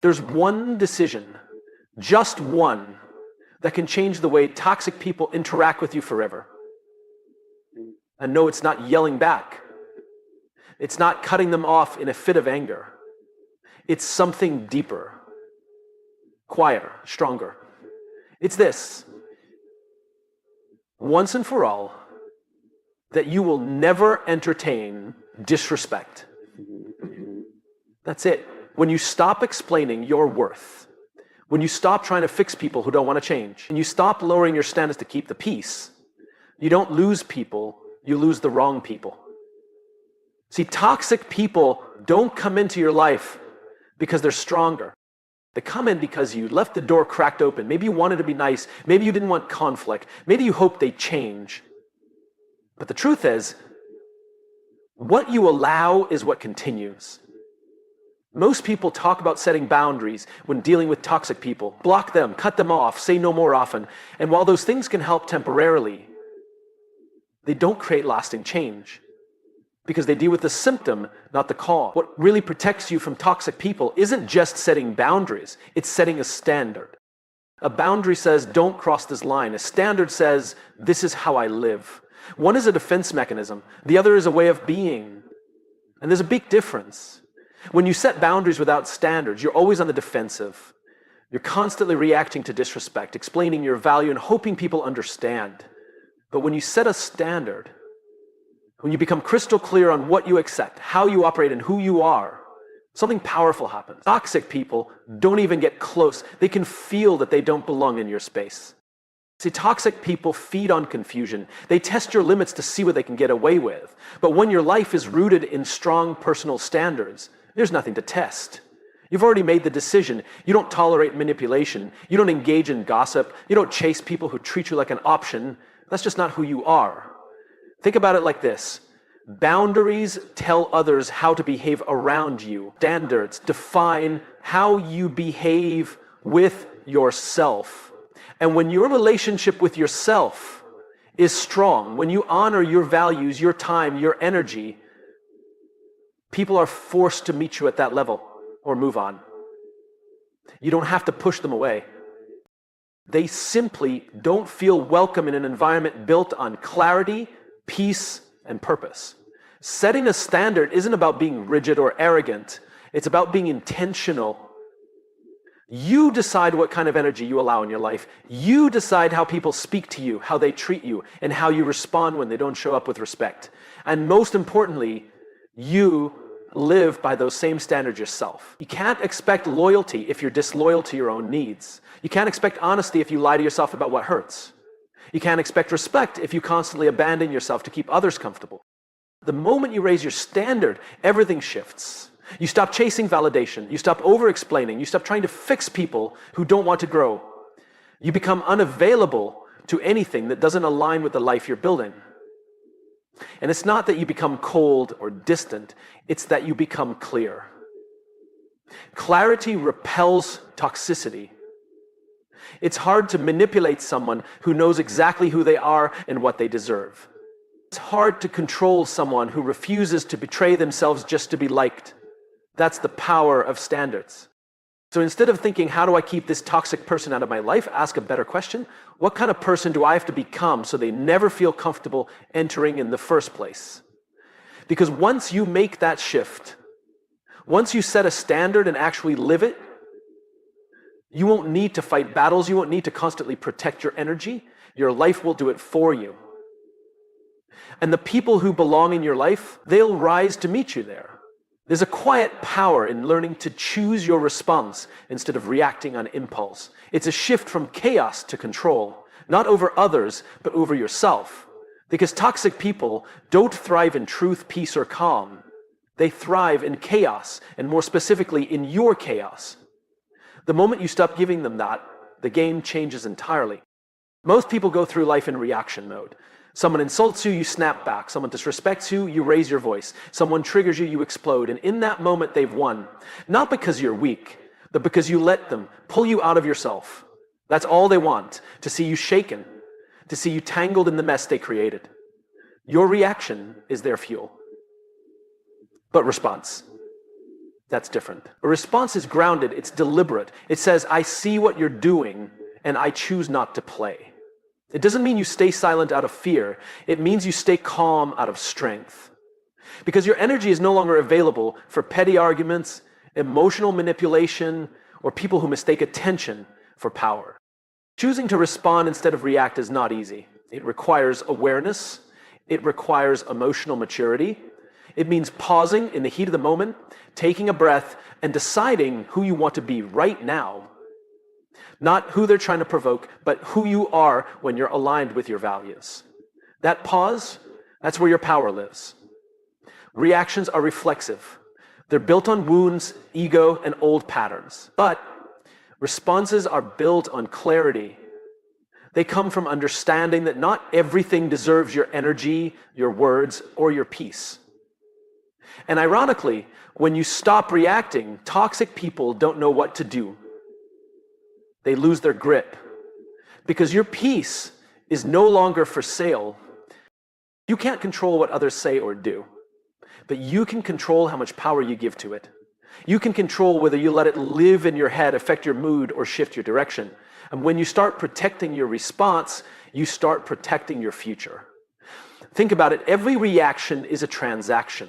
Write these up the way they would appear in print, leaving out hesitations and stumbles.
There's one decision, just one, that can change the way toxic people interact with you forever. And no, it's not yelling back. It's not cutting them off in a fit of anger. It's something deeper, quieter, stronger. It's this: once and for all, that you will never entertain disrespect. That's it. When you stop explaining your worth, when you stop trying to fix people who don't want to change, and you stop lowering your standards to keep the peace, you don't lose people, you lose the wrong people. See, toxic people don't come into your life because they're stronger. They come in because you left the door cracked open. Maybe you wanted to be nice. Maybe you didn't want conflict. Maybe you hoped they'd change. But the truth is, what you allow is what continues. Most people talk about setting boundaries when dealing with toxic people. Block them, cut them off, say no more often. And while those things can help temporarily, they don't create lasting change because they deal with the symptom, not the cause. What really protects you from toxic people isn't just setting boundaries, it's setting a standard. A boundary says, don't cross this line. A standard says, this is how I live. One is a defense mechanism, the other is a way of being. And there's a big difference. When you set boundaries without standards, you're always on the defensive. You're constantly reacting to disrespect, explaining your value and hoping people understand. But when you set a standard, when you become crystal clear on what you accept, how you operate, and who you are, something powerful happens. Toxic people don't even get close. They can feel that they don't belong in your space. See, toxic people feed on confusion. They test your limits to see what they can get away with. But when your life is rooted in strong personal standards, there's nothing to test. You've already made the decision. You don't tolerate manipulation. You don't engage in gossip. You don't chase people who treat you like an option. That's just not who you are. Think about it like this. Boundaries tell others how to behave around you. Standards define how you behave with yourself. And when your relationship with yourself is strong, when you honor your values, your time, your energy, people are forced to meet you at that level or move on. You don't have to push them away. They simply don't feel welcome in an environment built on clarity, peace, and purpose. Setting a standard isn't about being rigid or arrogant. It's about being intentional. You decide what kind of energy you allow in your life. You decide how people speak to you, how they treat you, and how you respond when they don't show up with respect. And most importantly, you live by those same standards yourself. You can't expect loyalty if you're disloyal to your own needs. You can't expect honesty if you lie to yourself about what hurts. You can't expect respect if you constantly abandon yourself to keep others comfortable. The moment you raise your standard, everything shifts. You stop chasing validation. You stop over-explaining. You stop trying to fix people who don't want to grow. You become unavailable to anything that doesn't align with the life you're building. And it's not that you become cold or distant. It's that you become clear. Clarity repels toxicity. It's hard to manipulate someone who knows exactly who they are and what they deserve. It's hard to control someone who refuses to betray themselves just to be liked. That's the power of standards. So instead of thinking, how do I keep this toxic person out of my life, ask a better question. What kind of person do I have to become so they never feel comfortable entering in the first place? Because once you make that shift, once you set a standard and actually live it, you won't need to fight battles. You won't need to constantly protect your energy. Your life will do it for you. And the people who belong in your life, they'll rise to meet you there. There's a quiet power in learning to choose your response instead of reacting on impulse. It's a shift from chaos to control, not over others, but over yourself. Because toxic people don't thrive in truth, peace, or calm. They thrive in chaos, and more specifically, in your chaos. The moment you stop giving them that, the game changes entirely. Most people go through life in reaction mode. Someone insults you, you snap back. Someone disrespects you, you raise your voice. Someone triggers you, you explode. And in that moment, they've won. Not because you're weak, but because you let them pull you out of yourself. That's all they want, to see you shaken, to see you tangled in the mess they created. Your reaction is their fuel. But response. That's different. A response is grounded, it's deliberate. It says, I see what you're doing and I choose not to play. It doesn't mean you stay silent out of fear. It means you stay calm out of strength. Because your energy is no longer available for petty arguments, emotional manipulation, or people who mistake attention for power. Choosing to respond instead of react is not easy. It requires awareness. It requires emotional maturity. It means pausing in the heat of the moment, taking a breath, and deciding who you want to be right now. Not who they're trying to provoke, but who you are when you're aligned with your values. That pause, that's where your power lives. Reactions are reflexive. They're built on wounds, ego, and old patterns. But responses are built on clarity. They come from understanding that not everything deserves your energy, your words, or your peace. And ironically, when you stop reacting, toxic people don't know what to do. They lose their grip. Because your peace is no longer for sale. You can't control what others say or do, but you can control how much power you give to it. You can control whether you let it live in your head, affect your mood, or shift your direction. And when you start protecting your response, you start protecting your future. Think about it. Every reaction is a transaction.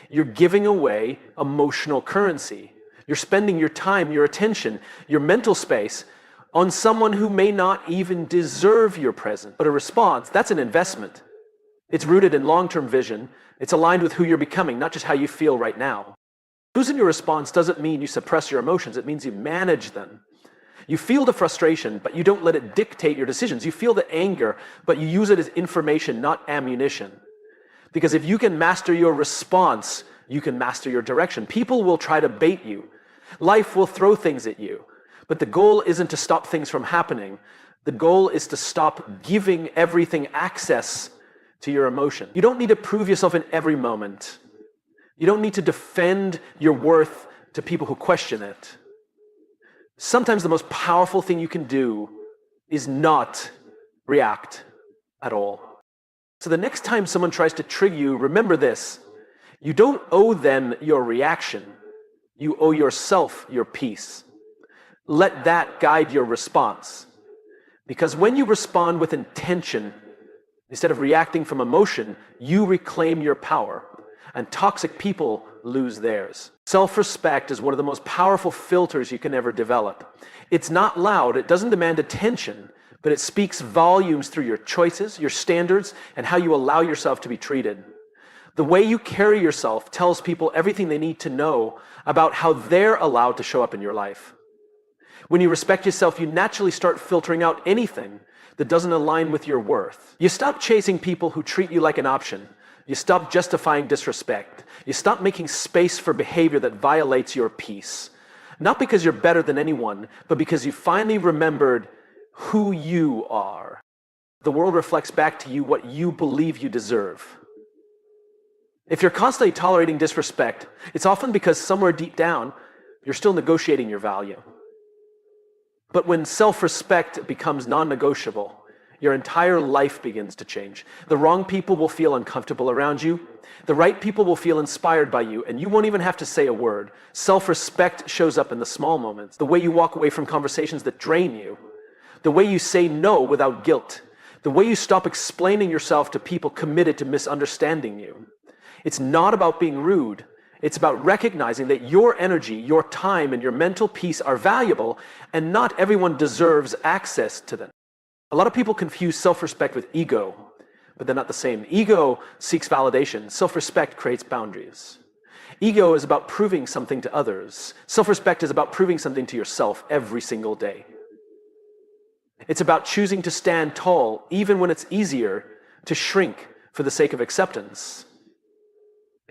You're giving away emotional currency. You're spending your time, your attention, your mental space on someone who may not even deserve your presence. But a response, that's an investment. It's rooted in long-term vision. It's aligned with who you're becoming, not just how you feel right now. Choosing your response doesn't mean you suppress your emotions. It means you manage them. You feel the frustration, but you don't let it dictate your decisions. You feel the anger, but you use it as information, not ammunition. Because if you can master your response, you can master your direction. People will try to bait you. Life will throw things at you. But the goal isn't to stop things from happening. The goal is to stop giving everything access to your emotion. You don't need to prove yourself in every moment. You don't need to defend your worth to people who question it. Sometimes the most powerful thing you can do is not react at all. So the next time someone tries to trigger you, remember this. You don't owe them your reaction. You owe yourself your peace. Let that guide your response. Because when you respond with intention, instead of reacting from emotion, you reclaim your power. And toxic people lose theirs. Self-respect is one of the most powerful filters you can ever develop. It's not loud, it doesn't demand attention, but it speaks volumes through your choices, your standards, and how you allow yourself to be treated. The way you carry yourself tells people everything they need to know about how they're allowed to show up in your life. When you respect yourself, you naturally start filtering out anything that doesn't align with your worth. You stop chasing people who treat you like an option. You stop justifying disrespect. You stop making space for behavior that violates your peace. Not because you're better than anyone, but because you finally remembered who you are. The world reflects back to you what you believe you deserve. If you're constantly tolerating disrespect, it's often because somewhere deep down, you're still negotiating your value. But when self-respect becomes non-negotiable, your entire life begins to change. The wrong people will feel uncomfortable around you. The right people will feel inspired by you, and you won't even have to say a word. Self-respect shows up in the small moments. The way you walk away from conversations that drain you. The way you say no without guilt. The way you stop explaining yourself to people committed to misunderstanding you. It's not about being rude. It's about recognizing that your energy, your time, and your mental peace are valuable, and not everyone deserves access to them. A lot of people confuse self-respect with ego, but they're not the same. Ego seeks validation. Self-respect creates boundaries. Ego is about proving something to others. Self-respect is about proving something to yourself every single day. It's about choosing to stand tall, even when it's easier to shrink for the sake of acceptance.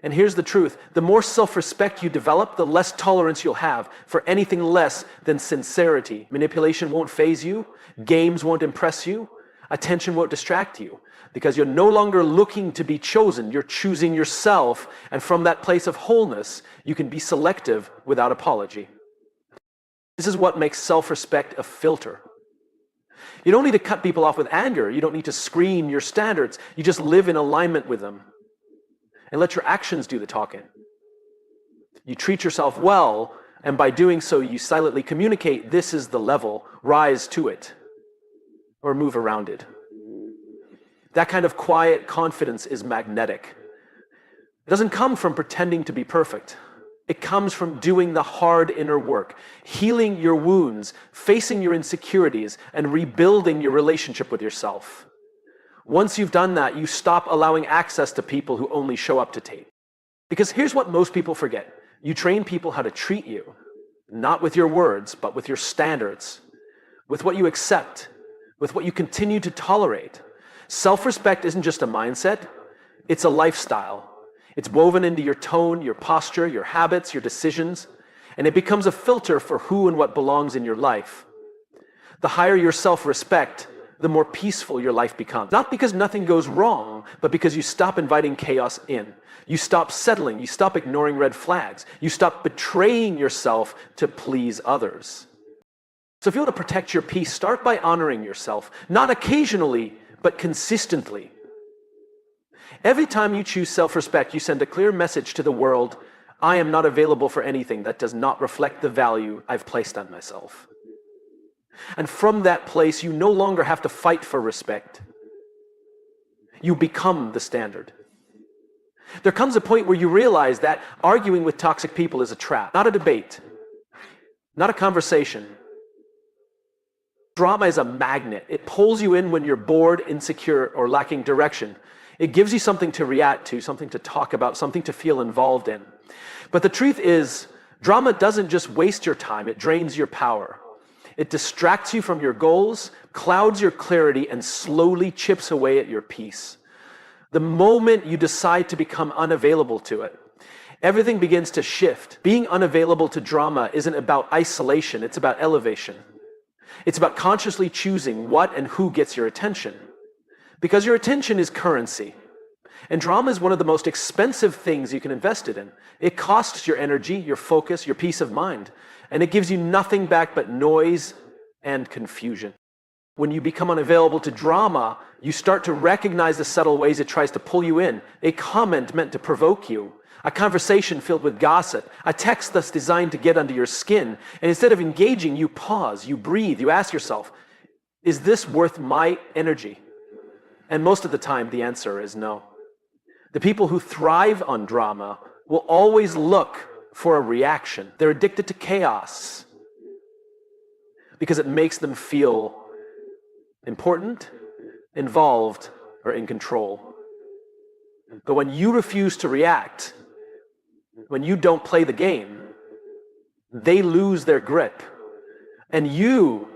And here's the truth. The more self-respect you develop, the less tolerance you'll have for anything less than sincerity. Manipulation won't faze you. Games won't impress you. Attention won't distract you. Because you're no longer looking to be chosen. You're choosing yourself. And from that place of wholeness, you can be selective without apology. This is what makes self-respect a filter. You don't need to cut people off with anger. You don't need to scream your standards. You just live in alignment with them. And let your actions do the talking. You treat yourself well, and by doing so, you silently communicate, this is the level, rise to it, or move around it. That kind of quiet confidence is magnetic. It doesn't come from pretending to be perfect. It comes from doing the hard inner work, healing your wounds, facing your insecurities, and rebuilding your relationship with yourself. Once you've done that, you stop allowing access to people who only show up to take. Because here's what most people forget. You train people how to treat you, not with your words, but with your standards, with what you accept, with what you continue to tolerate. Self-respect isn't just a mindset, it's a lifestyle. It's woven into your tone, your posture, your habits, your decisions, and it becomes a filter for who and what belongs in your life. The higher your self-respect, the more peaceful your life becomes. Not because nothing goes wrong, but because you stop inviting chaos in. You stop settling, you stop ignoring red flags, you stop betraying yourself to please others. So if you want to protect your peace, start by honoring yourself, not occasionally, but consistently. Every time you choose self-respect, you send a clear message to the world, I am not available for anything that does not reflect the value I've placed on myself. And from that place, you no longer have to fight for respect. You become the standard. There comes a point where you realize that arguing with toxic people is a trap, not a debate, not a conversation. Drama is a magnet. It pulls you in when you're bored, insecure, or lacking direction. It gives you something to react to, something to talk about, something to feel involved in. But the truth is, drama doesn't just waste your time, it drains your power. It distracts you from your goals, clouds your clarity, and slowly chips away at your peace. The moment you decide to become unavailable to it, everything begins to shift. Being unavailable to drama isn't about isolation, it's about elevation. It's about consciously choosing what and who gets your attention. Because your attention is currency. And drama is one of the most expensive things you can invest it in. It costs your energy, your focus, your peace of mind. And it gives you nothing back but noise and confusion. When you become unavailable to drama, you start to recognize the subtle ways it tries to pull you in. A comment meant to provoke you. A conversation filled with gossip. A text that's designed to get under your skin. And instead of engaging, you pause, you breathe, you ask yourself, is this worth my energy? And most of the time, the answer is no. The people who thrive on drama will always look for a reaction. They're addicted to chaos because it makes them feel important, involved, or in control. But when you refuse to react, when you don't play the game, they lose their grip, and you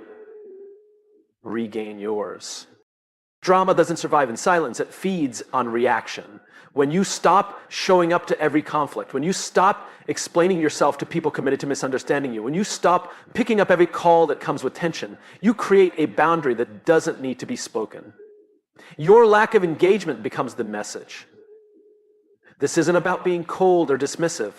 regain yours. Drama doesn't survive in silence, it feeds on reaction. When you stop showing up to every conflict, when you stop explaining yourself to people committed to misunderstanding you, when you stop picking up every call that comes with tension, you create a boundary that doesn't need to be spoken. Your lack of engagement becomes the message. This isn't about being cold or dismissive.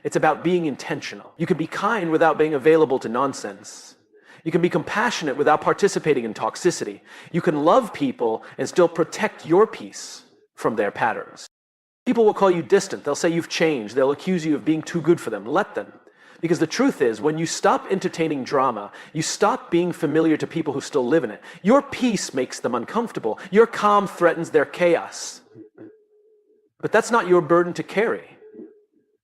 It's about being intentional. You can be kind without being available to nonsense. You can be compassionate without participating in toxicity. You can love people and still protect your peace from their patterns. People will call you distant. They'll say you've changed. They'll accuse you of being too good for them. Let them. Because the truth is, when you stop entertaining drama, you stop being familiar to people who still live in it. Your peace makes them uncomfortable. Your calm threatens their chaos. But that's not your burden to carry.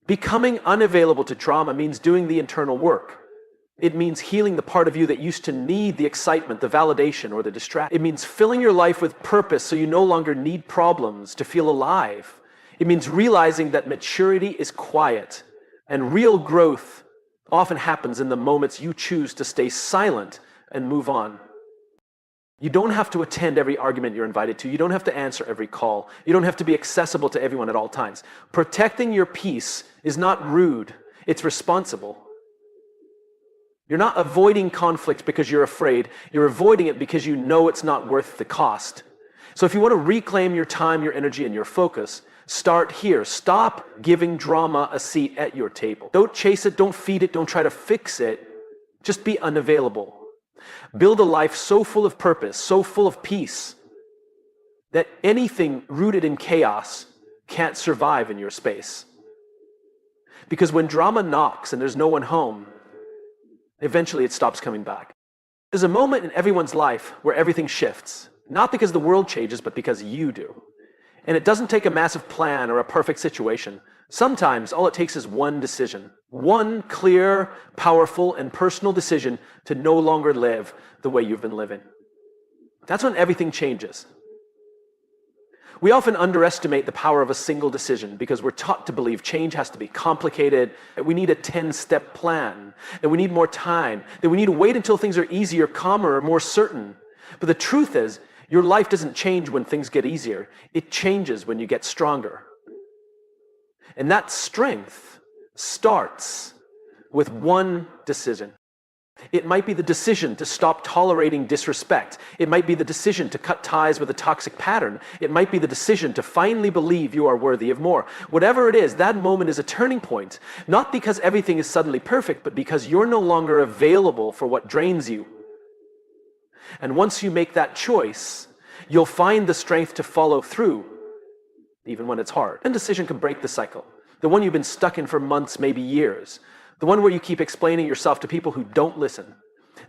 Becoming unavailable to drama means doing the internal work. It means healing the part of you that used to need the excitement, the validation, or the distraction. It means filling your life with purpose so you no longer need problems to feel alive. It means realizing that maturity is quiet, and real growth often happens in the moments you choose to stay silent and move on. You don't have to attend every argument you're invited to. You don't have to answer every call. You don't have to be accessible to everyone at all times. Protecting your peace is not rude, it's responsible. You're not avoiding conflict because you're afraid. You're avoiding it because you know it's not worth the cost. So if you want to reclaim your time, your energy, and your focus, start here. Stop giving drama a seat at your table. Don't chase it, don't feed it, don't try to fix it. Just be unavailable. Build a life so full of purpose, so full of peace, that anything rooted in chaos can't survive in your space. Because when drama knocks and there's no one home, eventually it stops coming back. There's a moment in everyone's life where everything shifts, not because the world changes, but because you do. And it doesn't take a massive plan or a perfect situation. Sometimes all it takes is one decision, one clear, powerful, and personal decision to no longer live the way you've been living. That's when everything changes. We often underestimate the power of a single decision because we're taught to believe change has to be complicated, that we need a 10-step plan, that we need more time, that we need to wait until things are easier, calmer, or more certain. But the truth is, your life doesn't change when things get easier. It changes when you get stronger. And that strength starts with one decision. It might be the decision to stop tolerating disrespect. It might be the decision to cut ties with a toxic pattern. It might be the decision to finally believe you are worthy of more. Whatever it is, that moment is a turning point. Not because everything is suddenly perfect, but because you're no longer available for what drains you. And once you make that choice, you'll find the strength to follow through, even when it's hard. And decision can break the cycle. The one you've been stuck in for months, maybe years. The one where you keep explaining yourself to people who don't listen.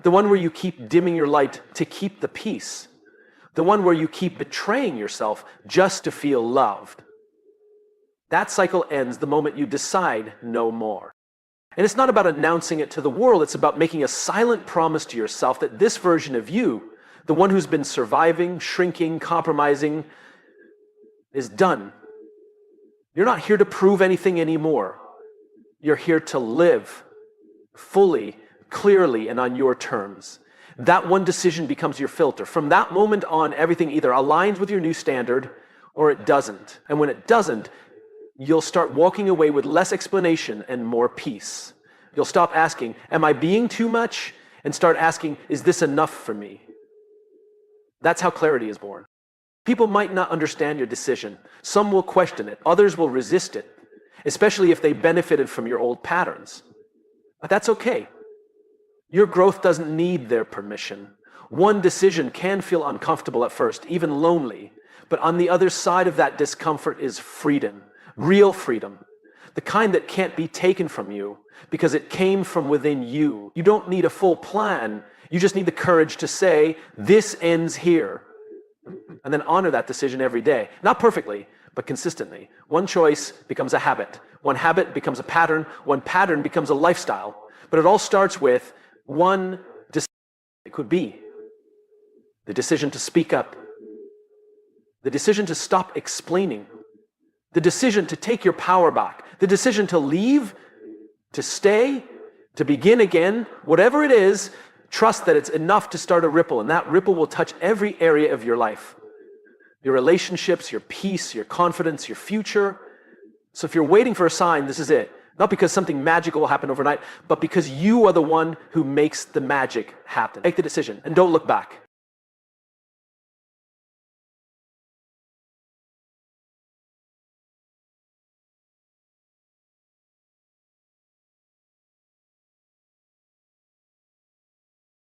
The one where you keep dimming your light to keep the peace. The one where you keep betraying yourself just to feel loved. That cycle ends the moment you decide no more. And it's not about announcing it to the world, it's about making a silent promise to yourself that this version of you, the one who's been surviving, shrinking, compromising, is done. You're not here to prove anything anymore. You're here to live fully, clearly, and on your terms. That one decision becomes your filter. From that moment on, everything either aligns with your new standard or it doesn't. And when it doesn't, you'll start walking away with less explanation and more peace. You'll stop asking, am I being too much? And start asking, is this enough for me? That's how clarity is born. People might not understand your decision. Some will question it. Others will resist it, especially if they benefited from your old patterns. But that's okay. Your growth doesn't need their permission. One decision can feel uncomfortable at first, even lonely. But on the other side of that discomfort is freedom. Real freedom, the kind that can't be taken from you because it came from within you. You don't need a full plan. You just need the courage to say, this ends here, and then honor that decision every day. Not perfectly, but consistently. One choice becomes a habit. One habit becomes a pattern. One pattern becomes a lifestyle. But it all starts with one decision. It could be the decision to speak up, the decision to stop explaining, the decision to take your power back, the decision to leave, to stay, to begin again, whatever it is, trust that it's enough to start a ripple, and that ripple will touch every area of your life. Your relationships, your peace, your confidence, your future. So if you're waiting for a sign, this is it. Not because something magical will happen overnight, but because you are the one who makes the magic happen. Make the decision and don't look back.